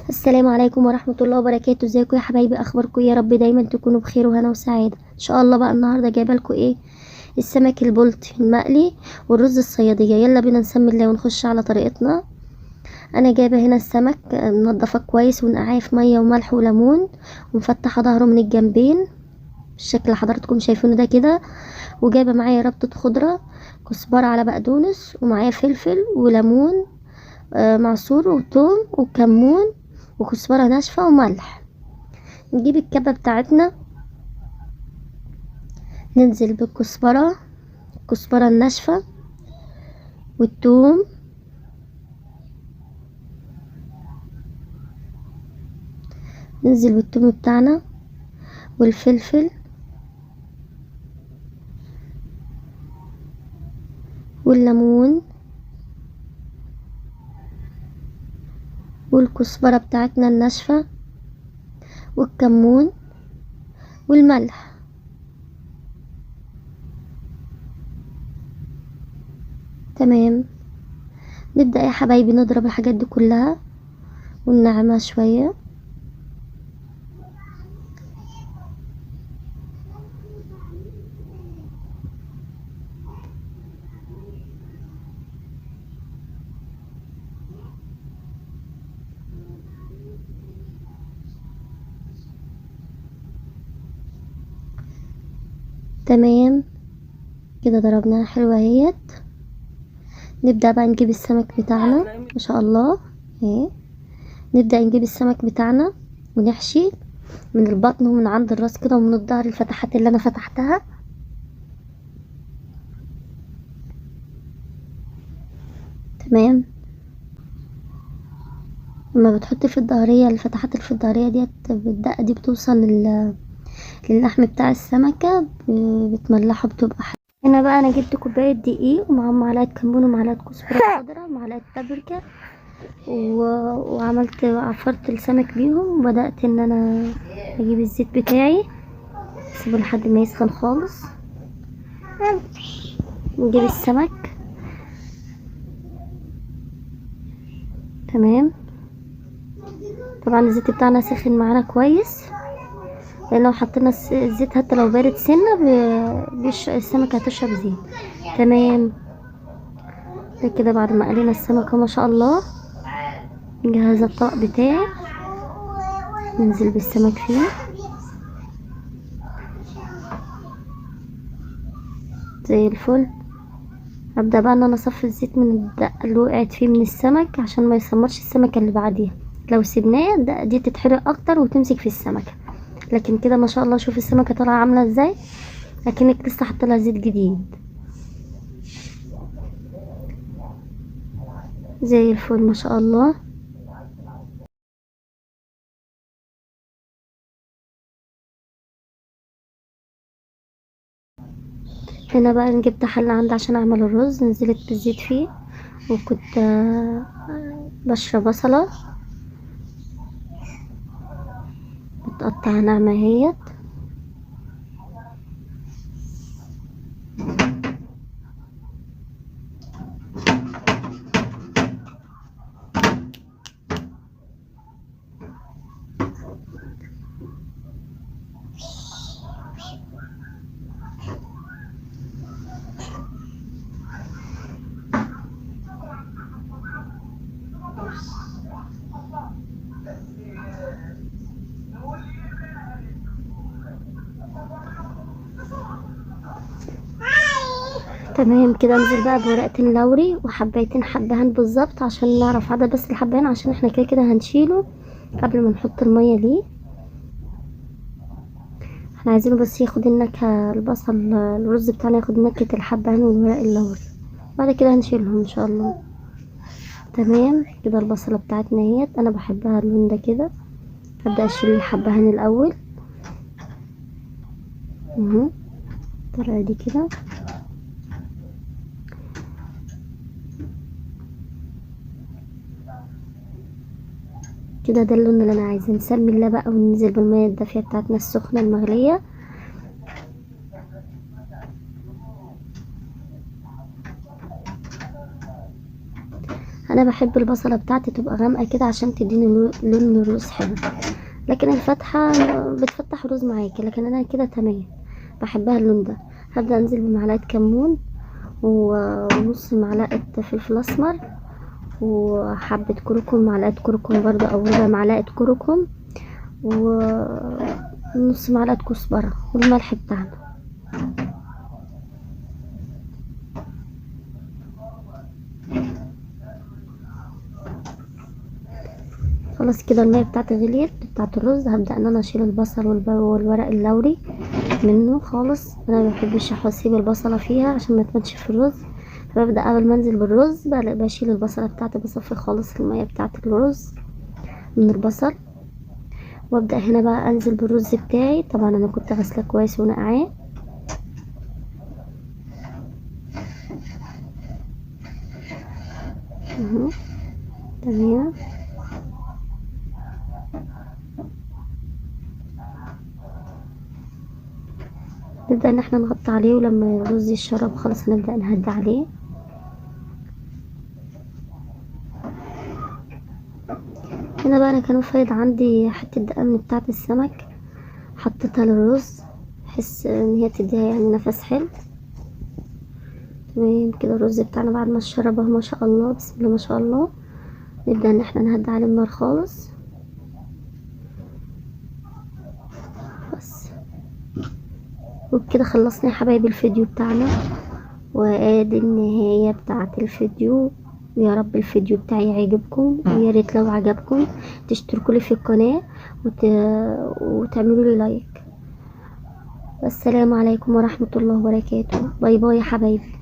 السلام عليكم ورحمة الله وبركاته. ازيكم يا حبايبي؟ اخباركم يا رب دايما تكونوا بخير وهنا وسعادة ان شاء الله. بقى النهاردة جايبه لكم ايه؟ السمك البلطي المقلي والرز الصيادية. يلا بينا نسمي الله ونخش على طريقتنا. انا جايبه هنا السمك منضفه كويس ونقعاه في ميه وملح وليمون، ومفتحه ظهره من الجنبين بالشكل اللي حضراتكم شايفينه ده كده. وجايبه معايا ربطه خضره، كزبره على بقدونس، ومعايا فلفل وليمون معصور وثوم وكمون وكزبره ناشفه وملح. نجيب الكبه بتاعتنا، ننزل الكزبره الناشفه والثوم، ننزل بالثوم بتاعنا والفلفل والليمون والكزبره بتاعتنا الناشفه والكمون والملح. تمام، نبدأ يا حبايبي نضرب الحاجات دي كلها وننعمها شوية. تمام، تمام كده ضربناها حلوة اهيت. نبدأ بقى نجيب السمك بتاعنا ما شاء الله اهي. نبدأ نجيب السمك بتاعنا ونحشي من البطن ومن عند الراس كده ومن الظهر الفتحات اللي انا فتحتها. تمام، لما بتحطي في الظهرية الفتحات اللي في الظهرية ديت بالدقة دي بتوصل للحم بتاع السمكة، بتملحه بتبقى حلوة. هنا بقى انا جبت كوباية دقيق ومعاهم معلقة كمون ومعلقة كزبرة خضرا ومعلقة بابريكا وعملت عفرت السمك بيهم، وبدأت ان انا اجيب الزيت بتاعي اسيبه لحد ما يسخن خالص. نجيب السمك. تمام، طبعا الزيت بتاعنا سخن معانا كويس، لان لو حطينا الزيت حتى لو بارد سنه السمكه هتشرب زيت. تمام، ده كده بعد ما قلينا السمكه ما شاء الله. نجهز الطبق بتاعي، ننزل بالسمك فيه زي الفل. هبدأ بقى ان انا اصفي الزيت من الدقة اللي وقعت فيه من السمك عشان ما يسمرش السمكة اللي بعديها. لو سيبناه الدقة دي تتحرق اكتر وتمسك في السمكة. لكن كده ما شاء الله شوف السمكة طالعة عاملة ازاي، اكنك لسه حاطه لها زيت جديد زي الفل ما شاء الله. هنا بقى جبت حلة عندي عشان اعمل الرز، نزلت بالزيت فيه، وكنت بشرب بصلة متقطعة ناعمة اهيت. تمام كده انزل بقى بورقة اللوري وحبايتين حبهان بالظبط عشان نعرف عدد بس الحبهان، عشان احنا كده كده هنشيله قبل ما نحط المية ليه. احنا عايزينه بس ياخد النكهة، البصل الرز بتاعنا ياخد نكهة الحبهان والورق اللوري، بعد كده هنشيلهم ان شاء الله. تمام كده البصلة بتاعتنا اهيت، انا بحبها اللون ده كده. هبدأ اشيل الحبهان الاول بالطريقة دي كده. كده ده اللون اللي انا عايزاه. نسمي الله بقى وننزل بالمية الدافية بتاعتنا السخنة المغلية. انا بحب البصلة بتاعتي تبقى غامقة كده عشان تديني لون الرز حلو، لكن الفتحة بتفتح الرز معاكي، لكن انا كده تمام، بحبها اللون ده. هبدأ انزل بمعلقة كمون ونص معلقة فلفل اسمر وحبة كركم، معلقة كركم برضه او ربع معلقة كركم، ونص معلقة كزبرة والملح بتاعنا. خلاص كده المية بتاعتي غليت بتاعت الرز. هبدأ ان انا اشيل البصل والورق اللوري منه خالص. انا ما بحبش اسيب البصلة فيها عشان ما تنشف في الرز، فببدأ قبل ما انزل بالرز بشيل البصلة بتاعتي، بصفي خالص المية بتاعت الرز من البصل، وابدأ هنا بقى انزل بالرز بتاعي. طبعا انا كنت غسله كويس ونقعاه اهو تمام. نبدأ ان احنا نغطي عليه، ولما الرز يشرب خلاص هنبدأ نهدي عليه. هنا بقى انا كان فايض عندي حتة دقة من بتاعة السمك، حطيتها للرز بحيث ان هي تديها يعني نفس حلو. تمام كده الرز بتاعنا بعد ما شربه ما شاء الله، بسم الله ما شاء الله. نبدأ ان احنا نهدي عليه النار خالص بس. وبكده خلصنا يا حبايبي الفيديو بتاعنا، وادي النهاية بتاعة الفيديو. يا رب الفيديو بتاعي يعجبكم، ويا ريت لو عجبكم تشتركوا لي في القناة وتعملوا لي لايك. والسلام عليكم ورحمة الله وبركاته. باي باي يا حبايبي.